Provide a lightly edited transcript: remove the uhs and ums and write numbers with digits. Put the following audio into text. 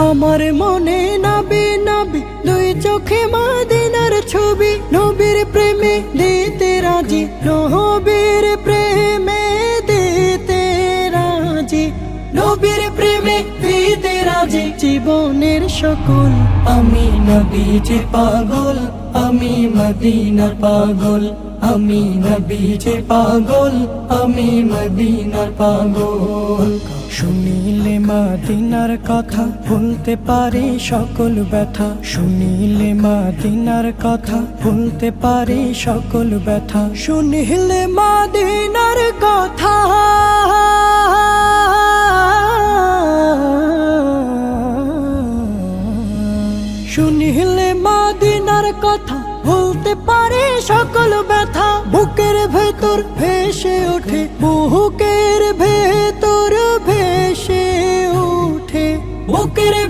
আমার মনে নাবি নাবি দুই চোখে মদিনার ছবি, নবীর প্রেমে দিতে রাজি, নবীর প্রেমে দিতে রাজি, নবীর প্রেমে দিতে রাজি। জীবনের সকল আমি নবীজি পাগল, আমি মদিনার পাগল, আমি নবীজি পাগল, আমি মদিনার পাগল। শুনিলে মদিনার কথা ভুলতে পারি সকল ব্যথা, শুনিলে মদিনার কথা ভুলতে পারি সকল ব্যথা, শুনিলে মদিনার কথা শুনিলে মদিনার কথা ভুলতে পারি সকল ব্যথা। বুকের ভেতর ভেসে ওঠে, বুকের ভেতর